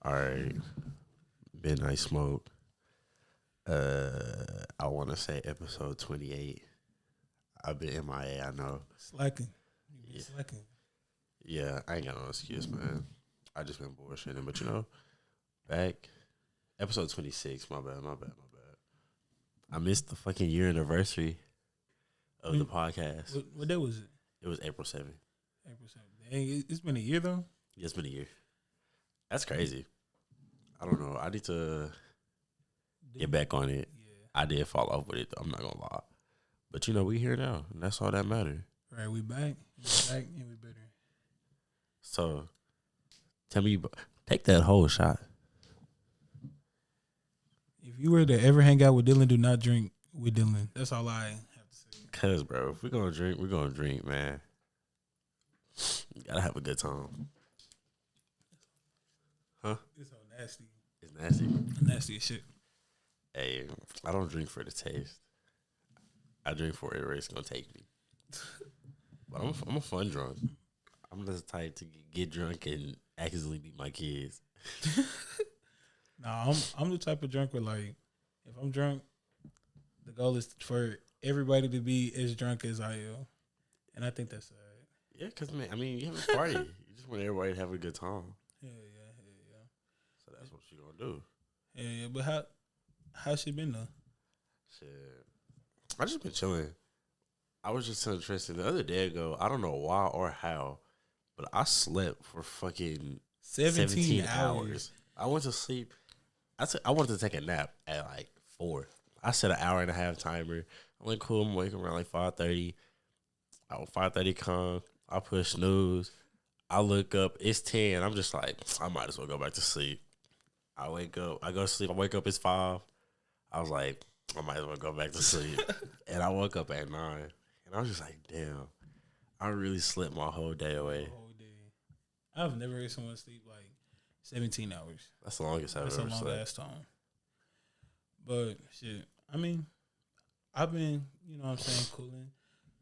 All right, Midnight Smoke. I want to say episode 28. I've been MIA. I know. Slacking. Yeah. Slacking. Yeah, I ain't got no excuse, man. I just been bullshitting, but you know, back episode 26. My bad. I missed the fucking year anniversary of the podcast. What day was it? It was April 7th. April 7th. Dang, it's been a year though. Yeah, it's been a year. That's crazy. I don't know. I need to get back on it. Yeah. I did fall off with it, though. I'm not gonna lie. But you know, we here now, and that's all that matters. Right, we back. And we better. So, tell me, take that whole shot. If you were to ever hang out with Dylan, do not drink with Dylan. That's all I have to say. Cause, bro, if we're gonna drink, man. You gotta have a good time. Huh? It's so nasty. It's nasty. Nasty as shit. Hey, I don't drink for the taste. I drink for where it's gonna take me. But I'm a fun drunk. I'm the type to get drunk and accidentally beat my kids. Nah, I'm the type of drunk where, like, if I'm drunk, the goal is for everybody to be as drunk as I am, and I think that's Yeah, cause man, I mean, you have a party. You just want everybody to have a good time. Yeah. So that's what you gonna do. Yeah. But how's she been though? Shit, I just been chilling. I was just telling Tristan the other day ago. I don't know why or how, but I slept for fucking 17 hours. I went to sleep. I wanted to take a nap at like 4. I set an hour and a half timer. I'm like, cool. I'm waking around like 5:30. 5:30 come. I push snooze. I look up. It's 10. I'm just like, I might as well go back to sleep. I wake up. I go to sleep. I wake up. It's 5. I was like, I might as well go back to sleep. And I woke up at 9. And I was just like, damn. I really slept my whole day away. Whole day. I've never heard someone sleep like 17 hours. That's the longest I've ever slept. That's a long ass time. But shit, I mean, I've been, you know what I'm saying, cooling,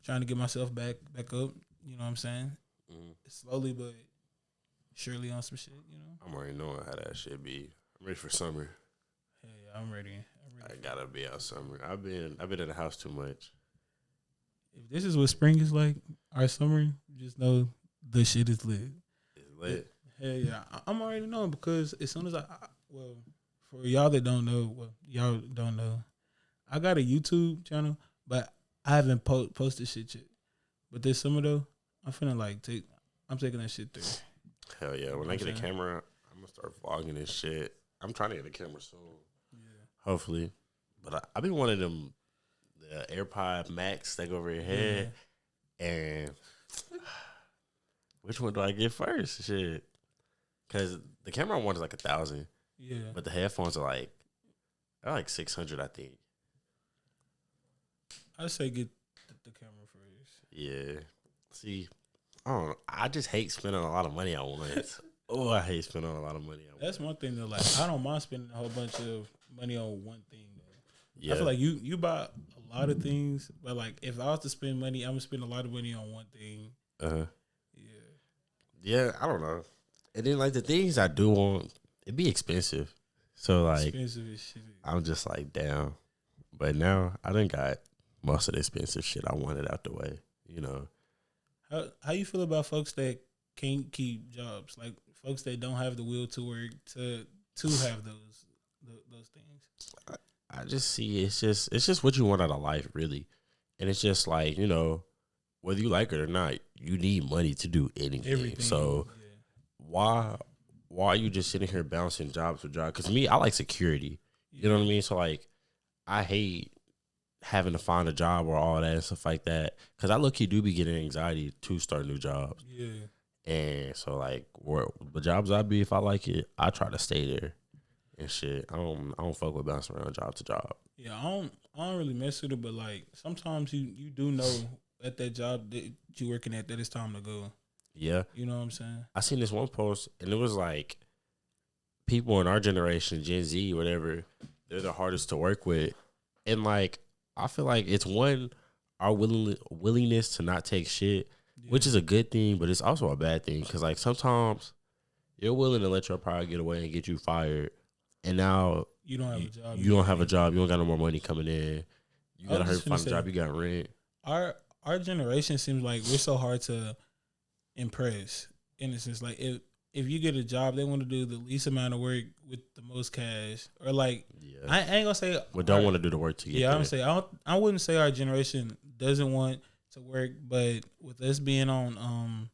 trying to get myself back up, you know what I'm saying? Mm-hmm. Slowly but surely on some shit, you know? I'm already knowing how that shit be. I'm ready for summer. Hey, I'm ready. I gotta be out summer. I've been in the house too much. If this is what spring is like, our summer, just know the shit is lit. It's lit. Hell yeah. I'm already knowing because as soon as for y'all that don't know, y'all don't know, I got a YouTube channel, but I haven't posted shit yet. But this summer though, I'm finna I'm taking that shit through. Hell yeah. When I get a camera, I'm gonna start vlogging this shit. I'm trying to get a camera soon. Yeah. Hopefully. But I've been wanting them the AirPod Max that go over your head. Yeah. And which one do I get first? Shit. Cause the camera one is like 1,000. Yeah. But the headphones are like 600, I think. I say get the camera first. Yeah. See, I don't know. I just hate spending a lot of money on once. Oh, I hate spending a lot of money on That's one thing though. Like, I don't mind spending a whole bunch of money on one thing though. Yeah. I feel like you buy a lot of things, but like if I was to spend money, I'm gonna spend a lot of money on one thing. Yeah, I don't know. And then like the things I do want, it'd be expensive. So like expensive as shit. I'm just like, damn. But now I done got most of the expensive shit I wanted out the way, you know. How you feel about folks that can't keep jobs? Like folks that don't have the will to work to have those things. I just see it's just what you want out of life, really. And it's just like, you know, whether you like it or not, you need money to do anything. Everything, so why are you just sitting here bouncing jobs with jobs? Because me, I like security. You know what I mean? So like, I hate having to find a job or all that and stuff like that. Because I low-key do be getting anxiety to start new jobs. Yeah. And so like, where the jobs I be, if I like it, I try to stay there and shit. I don't fuck with bouncing around job to job. Yeah, I don't really mess with it, but like sometimes you do know at that job that you working at that it's time to go. Yeah. You know what I'm saying? I seen this one post and it was like people in our generation, Gen Z, whatever, they're the hardest to work with. And like I feel like it's one, our willingness to not take shit, which is a good thing, but it's also a bad thing. Cause like sometimes you're willing to let your pride get away and get you fired, and now you don't have a job. You don't have a job. You don't got no more money coming in. You gotta hurry to find a job. You got rent. Our generation seems like we're so hard to impress. In a sense, like if you get a job, they want to do the least amount of work with the most cash, or like I ain't gonna say we don't want to do the work to get. Yeah, I'm say I wouldn't say our generation doesn't want to work, but with us being on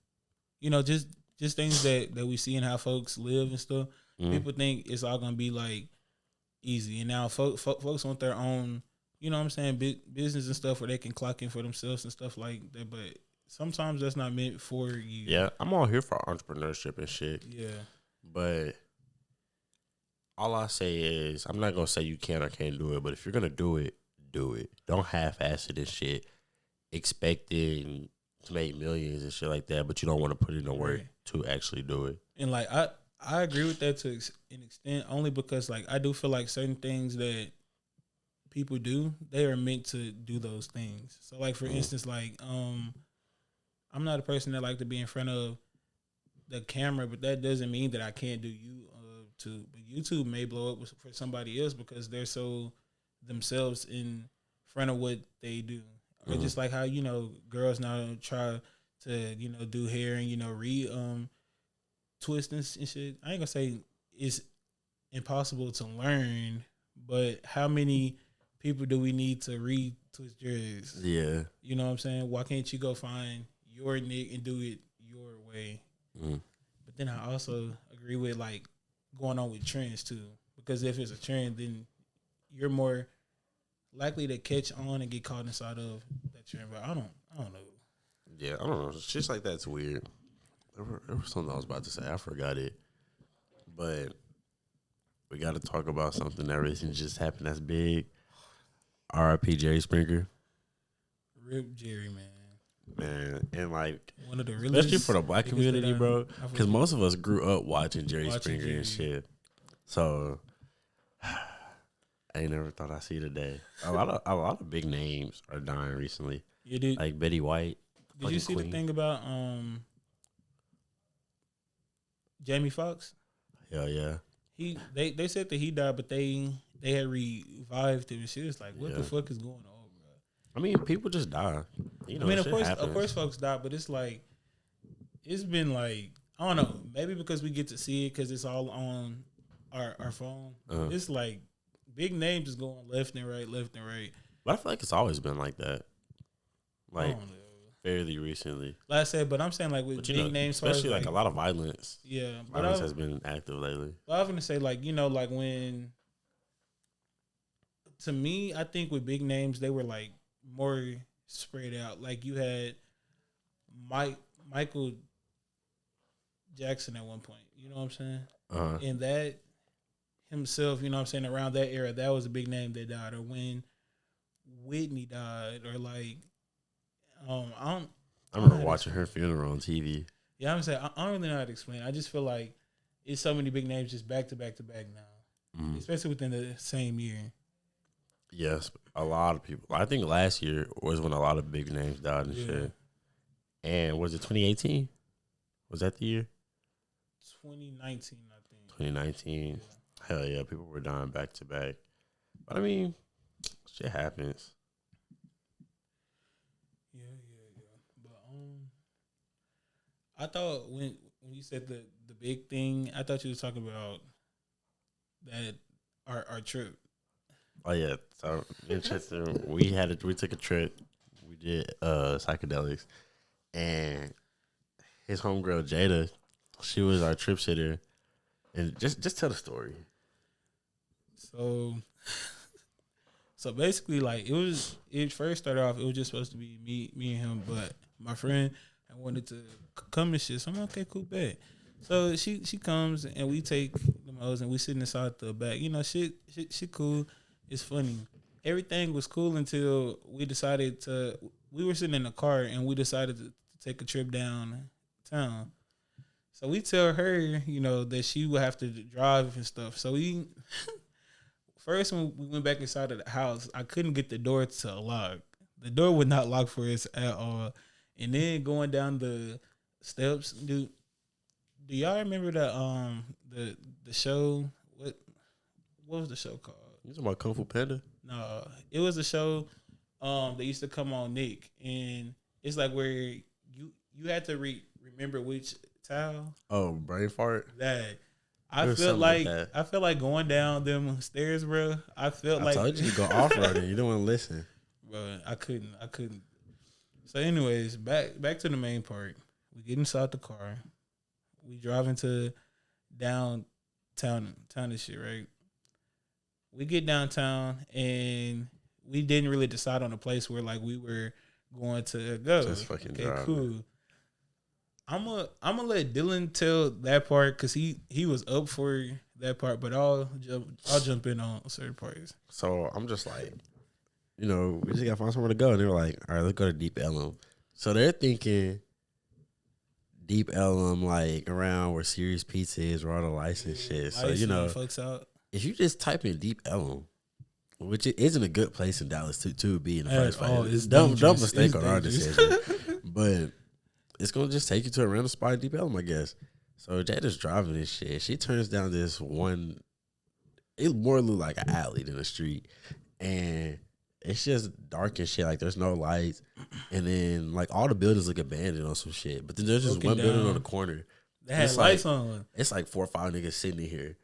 just things that we see and how folks live and stuff, people think it's all gonna be like easy. And now folks want their own, you know what I'm saying, business and stuff where they can clock in for themselves and stuff like that. But sometimes that's not meant for you. Yeah, I'm all here for entrepreneurship and shit. Yeah. But all I say is, I'm not going to say you can or can't do it, but if you're going to do it, do it. Don't half-ass it and shit, expecting to make millions and shit like that, but you don't want to put in the work to actually do it. And, like, I agree with that to an extent, only because, like, I do feel like certain things that people do, they are meant to do those things. So, like, for instance, like, I'm not a person that like to be in front of the camera, but that doesn't mean that I can't do YouTube. But YouTube may blow up for somebody else because they're so themselves in front of what they do. Or just like how, girls now try to, do hair and, twist and shit. I ain't gonna say it's impossible to learn, but how many people do we need to retwist dreads? Yeah. You know what I'm saying? Why can't you go find your nick and do it your way? But then I also agree with like going on with trends too, because if it's a trend, then you're more likely to catch on and get caught inside of that trend. But I don't know. Yeah, I don't know. Shit like that's weird. There was something I was about to say. I forgot it. But we got to talk about something that recently just happened that's big. R.I.P. Jerry Springer. Rip Jerry, man. Man, and like, one of the especially for the black community, bro, because most of us grew up watching Jerry Springer and shit. So I ain't never thought I'd see today. A lot of big names are dying recently. Yeah, dude. Like Betty White. Did you see the thing about Jamie Foxx? Hell yeah. They said that he died, but they had revived him and shit. It's like, what the fuck is going on? I mean, people just die. Of course, folks die, but it's like, it's been like, I don't know, maybe because we get to see it because it's all on our phone. It's like big names just going left and right. But I feel like it's always been like that. Like, fairly recently. Like I said, but I'm saying like with big names, especially like a lot of violence. Yeah, violence has been active lately. But I was gonna say like like when, to me, I think with big names they were like more spread out. Like you had Michael Jackson at one point. You know what I'm saying? And that himself, you know what I'm saying, around that era, that was a big name that died. Or when Whitney died, or like, I remember watching her funeral on TV. Yeah, I'm saying I don't really know how to explain. I just feel like it's so many big names just back to back now, especially within the same year. Yes, a lot of people. I think last year was when a lot of big names died and shit. And was it 2018? Was that the year? 2019, I think. 2019. Yeah. Hell yeah, people were dying back to back. But I mean, shit happens. Yeah. But I thought when you said the big thing, I thought you was talking about that our trip. Oh yeah, so in Chester, we took a trip. We did psychedelics, and his homegirl Jada, she was our trip sitter, and just tell the story. So basically, like it first started off. It was just supposed to be me and him, but my friend I wanted to come and shit. So I'm like, okay, cool, bet. So she comes and we take the modes and we sitting inside the back. You know, shit cool. It's funny. Everything was cool until we decided to. We were sitting in the car and we decided to take a trip downtown. So we tell her, you know, that she would have to drive and stuff. So we first when we went back inside of the house, I couldn't get the door to lock. The door would not lock for us at all. And then going down the steps, dude, Do y'all remember the show? What was the show called? You talking about Kung Fu Panda? No, it was a show that used to come on Nick, and it's like where you had to remember which tile. Oh, brain fart. That I felt like going down them stairs, bro. I told you to go off roading. You don't want to listen, bro. I couldn't. So, anyways, back to the main part. We get inside the car. We drive into downtown and shit, right? We get downtown and we didn't really decide on a place where like we were going to go. Just fucking drive. Cool. I'm gonna let Dylan tell that part because he was up for that part, but I'll jump in on certain parts. So I'm just like, we just gotta find somewhere to go, and they were like, all right, let's go to Deep Ellum. So they're thinking Deep Ellum, like around where Serious Pizza is, where all the license shit. So folks out. If you just type in Deep Ellum, which it isn't a good place in Dallas to be in the first place. It's dumb mistake on our decision. But it's gonna just take you to a random spot in Deep Ellum, I guess. So Jada's driving this shit. She turns down this one. It more looked like an alley than a street, and it's just dark and shit. Like there's no lights, and then like all the buildings look abandoned on some shit. But then there's just one building on the corner. They had lights on. It's like 4 or 5 niggas sitting in here.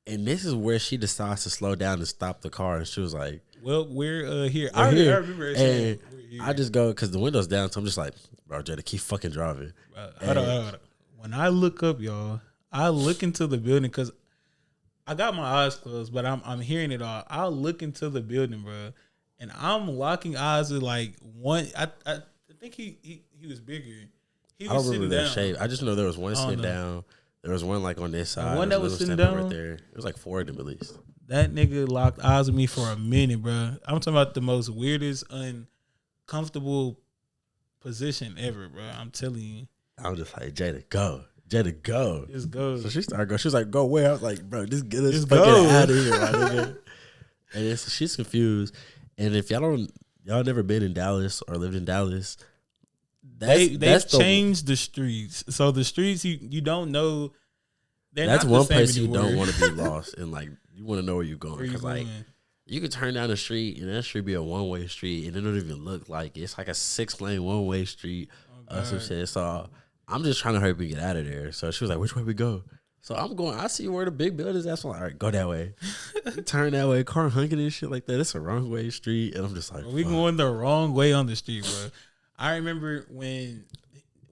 And this is where she decides to slow down and stop the car. And she was like, well, we're here. I remember and I just go, because the window's down. So I'm just like, bro, Jada, keep fucking driving. Hold on. When I look up, y'all, I look into the building because I got my eyes closed, but I'm hearing it all. I'll look into the building, bro. And I'm locking eyes with like one. I think he was bigger. He was I don't sitting remember down. that shape. I just know there was one sitting down. There was one like on this side. The one that was sitting down right there. It was like 4 of them at least. That nigga locked eyes with me for a minute, bro. I'm talking about the most weirdest, uncomfortable position ever, bro. I'm telling you. I was just like, Jada, go. Jada, go. Just go. So she started going. She was like, go where? I was like, bro, just get us fucking out of here, my nigga. And she's confused. And if y'all never been in Dallas or lived in Dallas, they've changed the streets. So the streets you don't know. That's one place you don't want to be lost, and like you want to know where you're going. Because like you could turn down the street and that street be a 1-way street, and it don't even look like it's like a 6-lane 1-way street or some shit. So I'm just trying to hurry up and get out of there. So she was like, "Which way we go?" So I'm going. I see where the big buildings at. So I'm like, all right, go that way. Turn that way. Car honking and shit like that. It's a wrong way street, and I'm just like, we going the wrong way on the street, bro. I remember when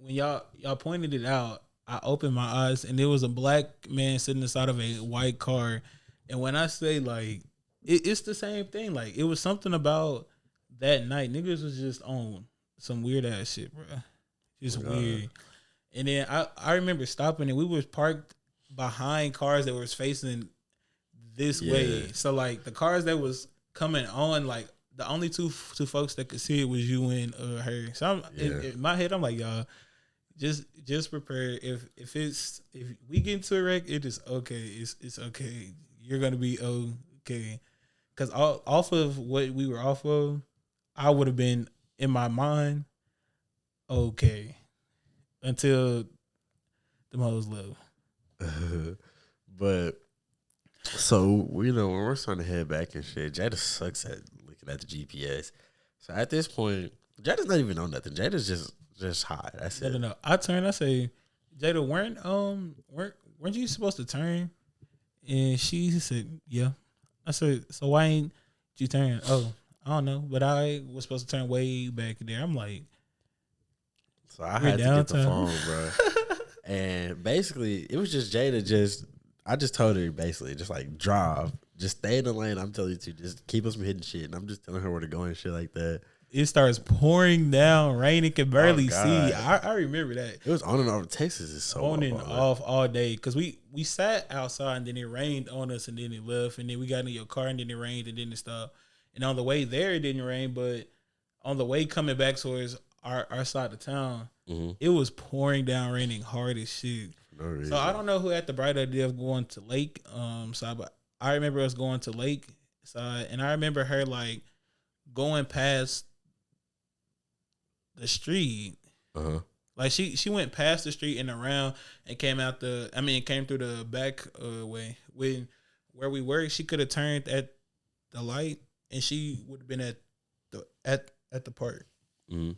y'all pointed it out, I opened my eyes and there was a black man sitting inside of a white car. And when I say like it's the same thing, like it was something about that night. Niggas was just on some weird ass shit, bro. Just weird. And then I remember stopping and we was parked behind cars that was facing this way. So like the cars that was coming on, like the only two folks that could see it was you and her. So in my head, I'm like, y'all, just prepare. If we get into a wreck, it is okay. It's okay. You're gonna be okay. Because off of what we were off of, I would have been in my mind okay until the hoes left. But so when we're starting to head back and shit, Jada sucks at looking at the GPS. So at this point, Jada's not even on nothing. Jada's just high. That's it. No. I say, Jada, weren't you supposed to turn? And she said, yeah. I said, so why ain't you turn? Oh, I don't know, but I was supposed to turn way back there. I'm like, so I had to get the phone, bro. And basically, it was just Jada. I just told her basically, just like drive, just stay in the lane. I'm telling you to just keep us from hitting shit, and I'm just telling her where to go and shit like that. It starts pouring down, raining, can barely see. I remember that. It was on and off. Texas is so on and off all day because we sat outside and then it rained on us and then it left and then we got in your car and then it rained and then it stopped. And on the way there it didn't rain, but on the way coming back towards our side of town, it was pouring down, raining hard as shit. No, so I don't know who had the bright idea of going to Lake side, but I remember us going to Lake side, and I remember her like going past the street, Like she went past the street and around and came out came through the back way. When where we were, she could have turned at the light and she would have been at the park. Mm-hmm.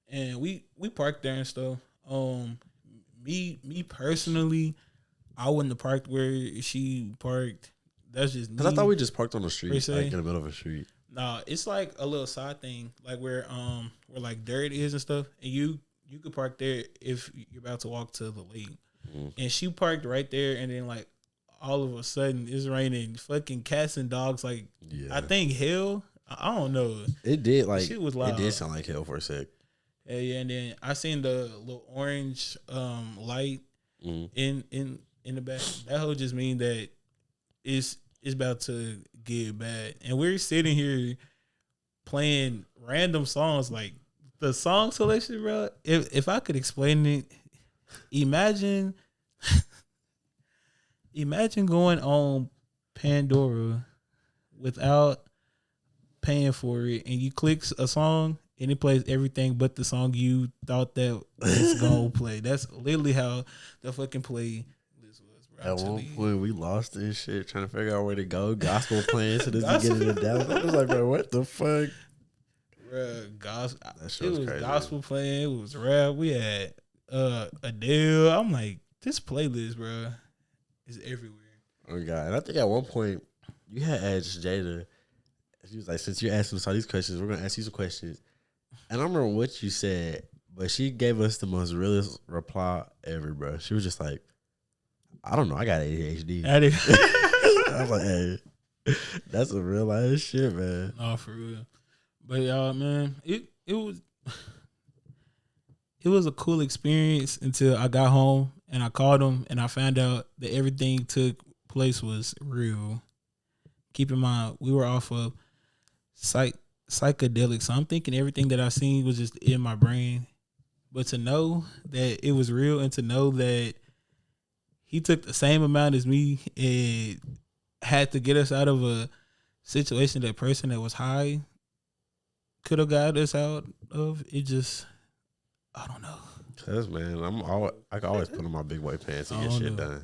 And we parked there and stuff. Me personally, I wouldn't have parked where she parked. That's just me. Because I thought we just parked on the street, Per se. like in the middle of a street. Nah, it's like a little side thing, like where like dirt is and stuff, and you could park there if you're about to walk to the lake. Mm-hmm. And she parked right there, and then like all of a sudden it's raining fucking cats and dogs. Like I think hell, I don't know. It did like shit was loud. It did sound like hell for a sec. Yeah, and then I seen the little orange light in the back. That whole just mean that it's about to get bad. And we're sitting here playing random songs, like the song selection, bro. If I could explain it, imagine going on Pandora without paying for it, and you click a song and it plays everything but the song you thought that was gonna play. That's literally how the fucking play this was, bro. At one point, we lost this shit trying to figure out where to go. Gospel playing, so this is getting it down. I was like, bro, what the fuck? Bro, gospel. That shit was crazy. Gospel playing. It was rap. We had Adele. I'm like, this playlist, bro, is everywhere. Oh god! And I think at one point you had asked Jada. She was like, "Since you're asking us all these questions, we're gonna ask you some questions." And I don't remember what you said, but she gave us the most realest reply ever, bro. She was just like, "I don't know. I got ADHD." I was like, "Hey, that's a real ass shit, man." No, for real. But y'all, man, it was a cool experience until I got home and I called him and I found out that everything took place was real. Keep in mind, we were off of psychedelics, so I'm thinking everything that I seen was just in my brain. But to know that it was real and to know that he took the same amount as me and had to get us out of a situation that person that was high could have got us out of, it just, I don't know. Cause man, I can always put on my big white pants and get shit done.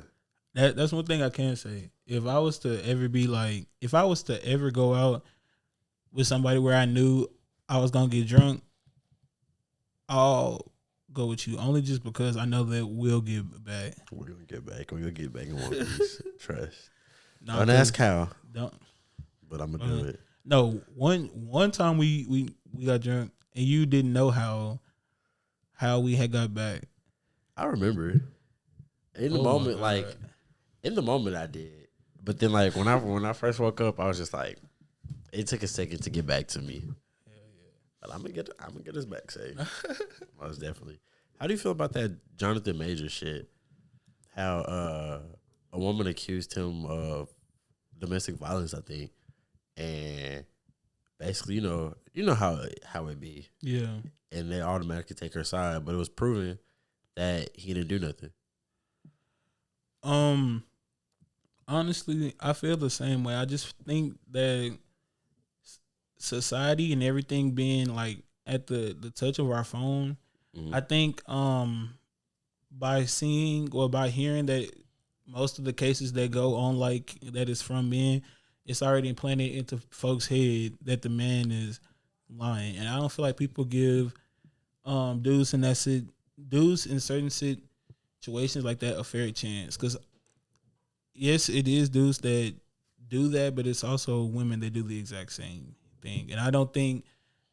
That's one thing I can say. If I was to ever go out with somebody where I knew I was gonna get drunk, I'll go with you. Only just because I know that we'll get back. We're gonna get back. We're gonna get back in one piece. Trust. Nah, don't ask how. Don't. But I'm gonna do it. No, one time we got drunk and you didn't know how we had got back. I remember. In the moment, like in the moment I did. But then like when I first woke up, I was just like, it took a second to get back to me. Hell yeah. But I'm gonna get us back safe. Most definitely. How do you feel about that Jonathan Major shit? How a woman accused him of domestic violence, I think. And basically, you know how it be. Yeah. And they automatically take her side, but it was proven that he didn't do nothing. Honestly, I feel the same way. I just think that society and everything being like at the touch of our phone, I think by seeing or by hearing that most of the cases that go on like that is from men, it's already implanted into folks' head that the man is lying. And I don't feel like people give dudes in certain situations like that a fair chance. Because yes, it is dudes that do that, but it's also women that do the exact same thing. And I don't think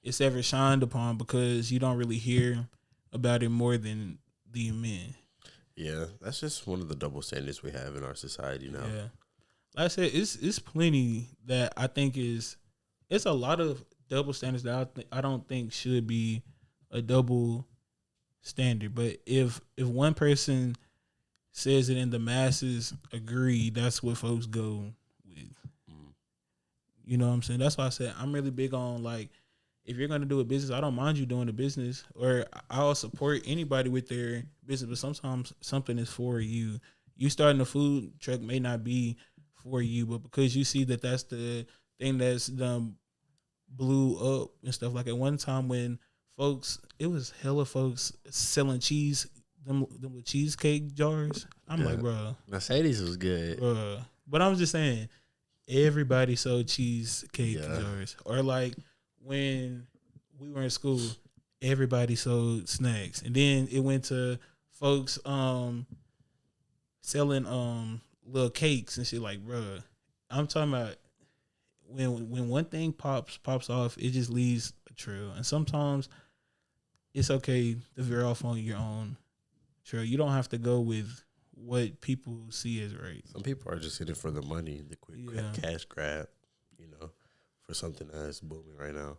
it's ever shined upon because you don't really hear about it more than the men. Yeah, that's just one of the double standards we have in our society now. Yeah. Like I said, it's plenty that I think it's a lot of double standards that I don't think should be a double standard. But if one person says it and the masses agree, that's what folks go with. You know what I'm saying? That's why I said I'm really big on, like, if you're going to do a business, I don't mind you doing a business, or I'll support anybody with their business, but sometimes something is for you. You starting a food truck may not be for you, but because you see that that's the thing that's blew up and stuff. Like at one time when folks. It was hella folks selling cheese, them with cheesecake jars. I'm like, bro, Mercedes was good, bro. But I'm just saying, everybody sold cheesecake jars, or like when we were in school, everybody sold snacks, and then it went to folks selling little cakes and shit. Like, bro, I'm talking about when one thing pops off, it just leaves a trail, and sometimes it's okay to veer off on your own trail. You don't have to go with what people see as right. Some people are just in it for the money, the quick cash grab, you know, for something that's booming right now.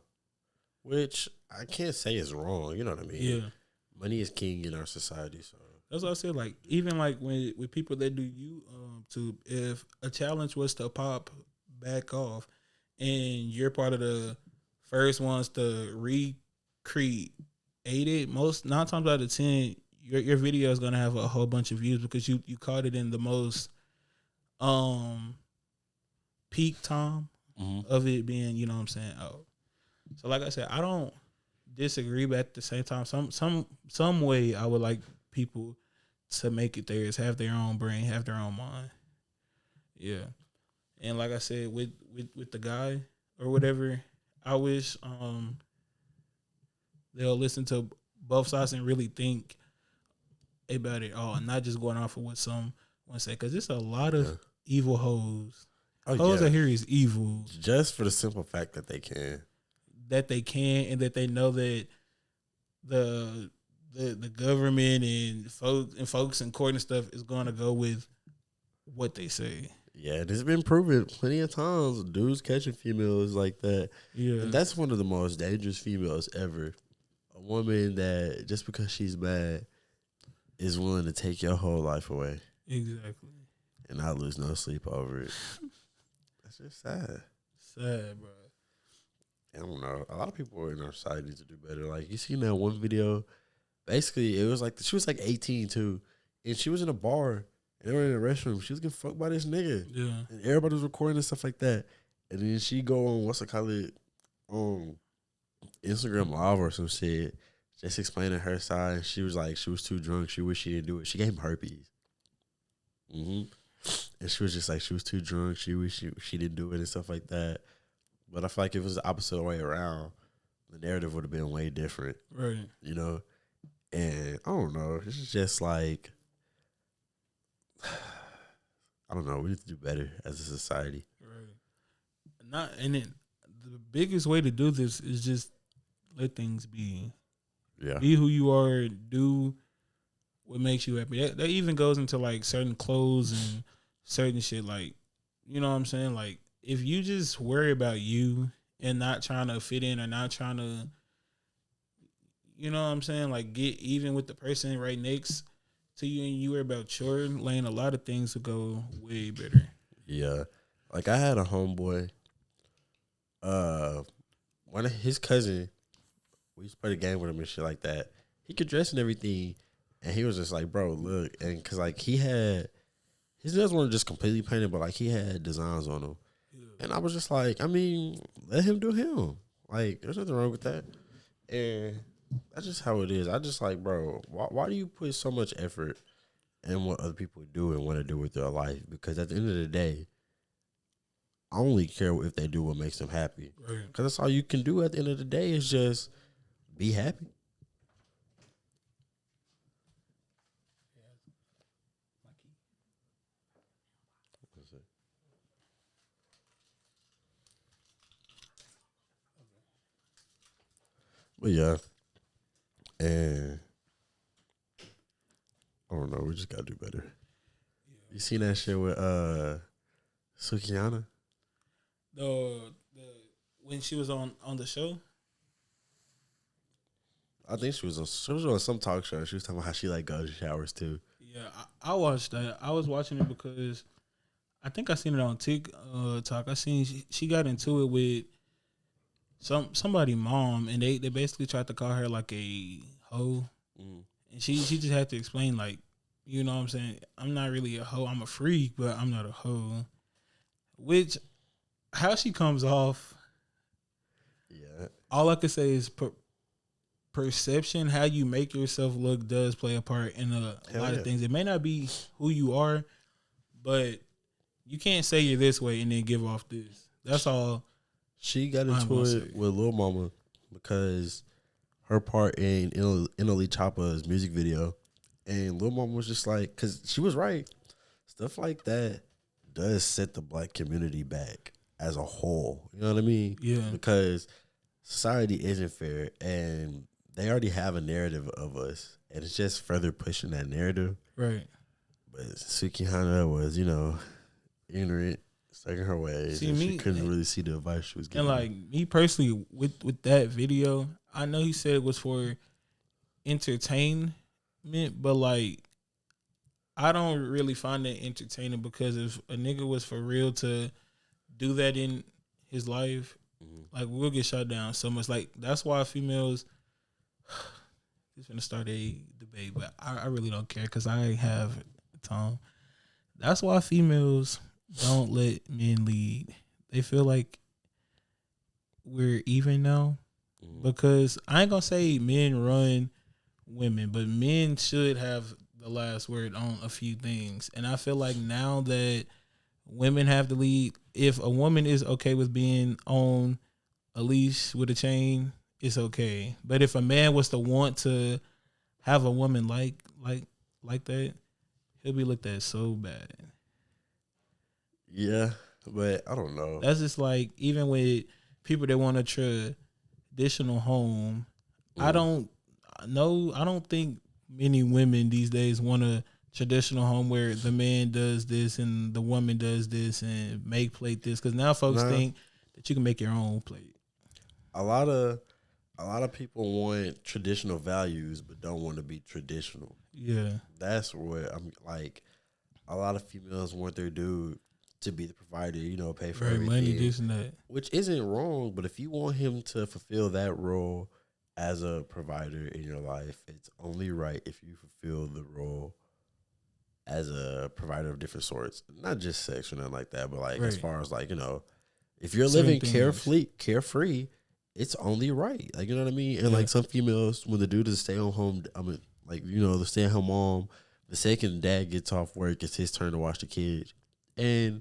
Which I can't say is wrong, you know what I mean? Yeah. Money is king in our society, so that's what I said. Like, even like with people that do YouTube, if a challenge was to pop back off and you're part of the first ones to recreate it, most 9 times out of 10, your video is gonna have a whole bunch of views because you caught it in the most peak time of it being, you know what I'm saying, out. So like I said, I don't disagree, but at the same time, some way I would like people to make it theirs, have their own brain, have their own mind. Yeah. And like I said, with the guy or whatever, I wish they'll listen to both sides and really think about it all, and not just going off of what someone say, because it's a lot of evil hoes. Hoes out here is evil, just for the simple fact that they can, and that they know that the government and folks in court and stuff is going to go with what they say. Yeah, it's been proven plenty of times. Dudes catching females like that. Yeah, and that's one of the most dangerous females ever. A woman that just because she's mad is willing to take your whole life away. Exactly. And not lose no sleep over it. That's just sad. Sad, bro. I don't know. A lot of people in our society need to do better. Like, you seen that one video? Basically, it was like she was like 18 too, and she was in a bar and they were in a restroom. She was getting fucked by this nigga. Yeah. And everybody was recording and stuff like that. And then she go on Instagram Live or some shit, just explaining her side. And she was like, she was too drunk. She wished she didn't do it. She gave him herpes. And she was just like, she was too drunk. She wished she didn't do it and stuff like that. But I feel like if it was the opposite way around, the narrative would have been way different. Right. You know? And I don't know. It's just like, I don't know. We need to do better as a society. Right. The biggest way to do this is just let things be. Yeah. Be who you are. Do what makes you happy. That even goes into like certain clothes and certain shit. Like, you know what I'm saying? Like, if you just worry about you and not trying to fit in or not trying to, you know what I'm saying, like get even with the person right next to you and you worry about your lane, a lot of things will go way better. Yeah. Like I had a homeboy, one of his cousin, we used to play the game with him and shit like that. He could dress and everything, and he was just like, bro, look, and because like his nails weren't just completely painted, but like he had designs on them. And I was just like, I mean, let him do him. Like, there's nothing wrong with that. And that's just how it is. I just like, bro, why do you put so much effort in what other people do and want to do with their life? Because at the end of the day, I only care if they do what makes them happy. Because that's all you can do at the end of the day is just be happy. But yeah, and I don't know. We just gotta do better. You seen that shit with Sukiana? When she was on the show. I think she was on some talk show. She was talking about how she like goes to showers too. Yeah, I watched that. I was watching it because I think I seen it on TikTok. I seen she got into it with somebody mom, and they basically tried to call her like a hoe, and she just had to explain, like, you know what I'm saying, I'm not really a hoe, I'm a freak, but I'm not a hoe. Which, how she comes off, yeah, all I could say is perception, how you make yourself look, does play a part in a lot of things. It may not be who you are, but you can't say you're this way and then give off this. That's all. She got into it with Lil Mama because her part in Inali Choppa's music video, and Lil Mama was just like, because she was right. Stuff like that does set the black community back as a whole. You know what I mean? Yeah. Because society isn't fair, and they already have a narrative of us, and it's just further pushing that narrative. Right. But Sukihana was, ignorant, stuck in her ways, and she couldn't really see the advice she was getting. And like me personally, with that video, I know he said it was for entertainment, but like I don't really find that entertaining, because if a nigga was for real to do that in his life, like we'll get shut down so much. Like that's why females. Just gonna start a debate, but I really don't care because I have time. That's why females don't let men lead. They feel like we're even now, because I ain't gonna say men run women, but men should have the last word on a few things. And I feel like now that women have the lead, if a woman is okay with being on a leash with a chain, it's okay. But if a man was to want to have a woman like that, he'll be looked at so bad. Yeah, but I don't know. That's just like, even with people that want a traditional home, I don't think many women these days want a traditional home where the man does this and the woman does this and make plate this, because now folks think that you can make your own plate. A lot of people want traditional values but don't want to be traditional. Yeah. That's what I'm like. A lot of females want their dude to be the provider, pay for everything. Money, this and that. Which isn't wrong, but if you want him to fulfill that role as a provider in your life, it's only right if you fulfill the role as a provider of different sorts. Not just sex or nothing like that, but like as far as like, if you're living carefree, it's only right. Like, you know what I mean? And like some females, when the dude is stay at home, the stay at home mom, the second dad gets off work, it's his turn to watch the kids. And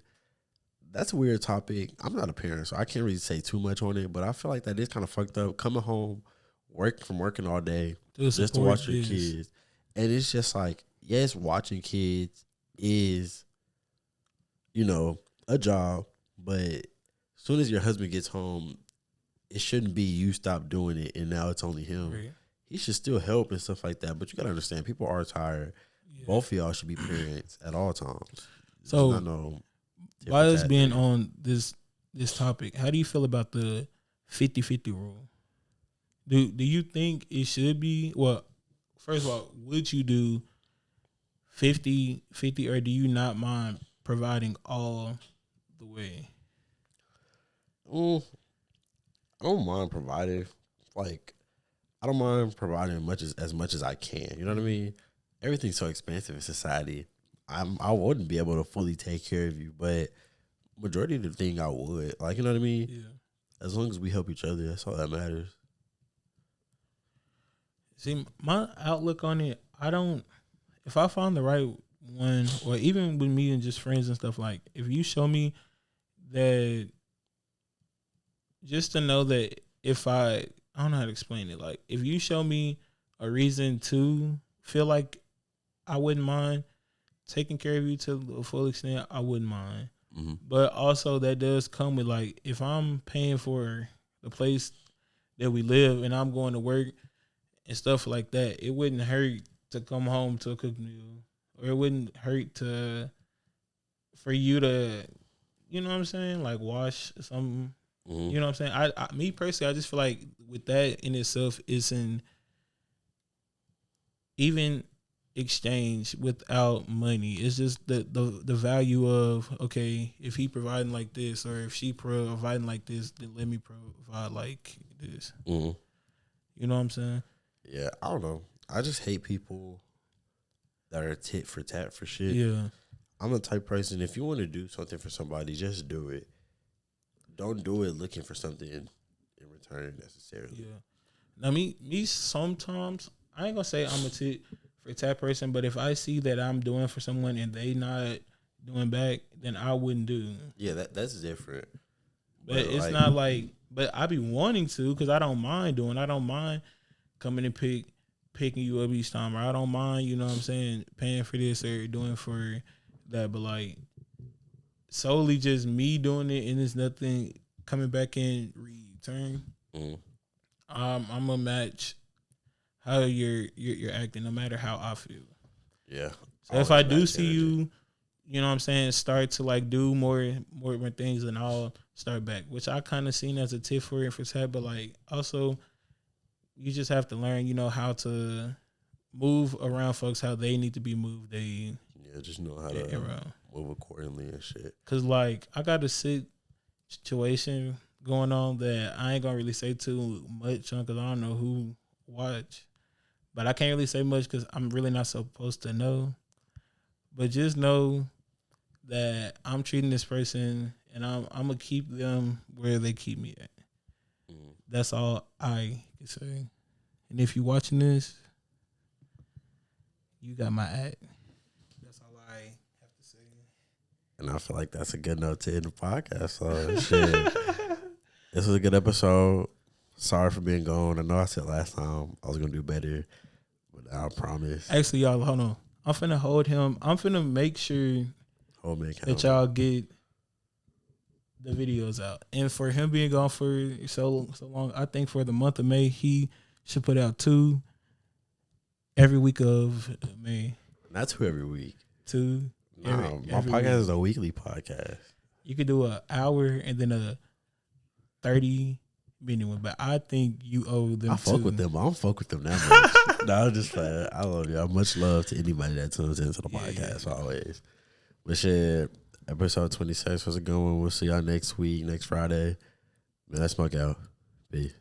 that's a weird topic. I'm not a parent, so I can't really say too much on it, but I feel like that is kind of fucked up. Coming home, working all day just to watch your kids. And it's just like, yes, watching kids is, a job, but as soon as your husband gets home, it shouldn't be you stop doing it and now it's only him. Right. He should still help and stuff like that. But you got to understand, people are tired. Yeah. Both of y'all should be parents at all times. So, by us being on this topic, how do you feel about the 50-50 rule? Do you think it should be? Well, first of all, would you do 50-50, or do you not mind providing all the way? I don't mind providing. Like, I don't mind providing as much as I can. You know what I mean? Everything's so expensive in society. I wouldn't be able to fully take care of you, but majority of the thing I would. Like, you know what I mean? Yeah. As long as we help each other, that's all that matters. See, my outlook on it, if I find the right one, or even with me and just friends and stuff, like, if you show me that, just to know that if I don't know how to explain it. Like, if you show me a reason to feel like I wouldn't mind taking care of you to the full extent, I wouldn't mind. Mm-hmm. But also that does come with, like, if I'm paying for the place that we live and I'm going to work and stuff like that, it wouldn't hurt to come home to a cooked meal, or it wouldn't hurt for you to, you know what I'm saying, like wash something. Mm-hmm. You know what I'm saying? I me personally, I just feel like with that in itself, it's an even exchange without money. It's just the value of, okay, if he providing like this, or if she providing like this, then let me provide like this. Mm-hmm. You know what I'm saying? Yeah, I don't know. I just hate people that are tit for tat for shit. Yeah. I'm the type of person, if you want to do something for somebody, just do it. Don't do it looking for something in return necessarily. Yeah. Now me sometimes I ain't gonna say I'm a tit for tat person, but if I see that I'm doing for someone and they not doing back, then I wouldn't do. Yeah, that's different. But it's like, not like. But I be wanting to because I don't mind doing. I don't mind coming and picking you up each time, or I don't mind, you know what I'm saying, paying for this or doing for that. But like solely just me doing it and there's nothing coming back in return. I'm gonna match how you're acting, no matter how I feel. Yeah. So if I do see you, you know what I'm saying, start to like do more things, and I'll start back, which I kind of seen as a tip for tat, but like also you just have to learn, you know, how to move around folks, how they need to be moved. Just know how to move accordingly and shit. Cause like I got a situation going on that I ain't gonna really say too much on, cause I don't know who watch, but I can't really say much cause I'm really not supposed to know. But just know that I'm treating this person and I'm gonna keep them where they keep me at. That's all I can say. And if you're watching this, you got my at. That's all I have to say. And I feel like that's a good note to end the podcast. So shit. This was a good episode. Sorry for being gone. I know I said last time I was gonna do better, but I promise. Actually, y'all, hold on. I'm finna hold him. I'm finna make sure that y'all get the videos out. And for him being gone for so long, I think for the month of May, he should put out 2 every week of May. Not 2 every week. 2. No, my podcast is a weekly podcast. You could do an hour and then a 30-minute one, but I think you owe them. I fuck with them. I don't fuck with them that much. No, I'm just playing. I love y'all. Much love to anybody that tunes into the podcast always. But shit, episode 26 was a good one. We'll see y'all next week, next Friday. Man, let's smoke out. Peace.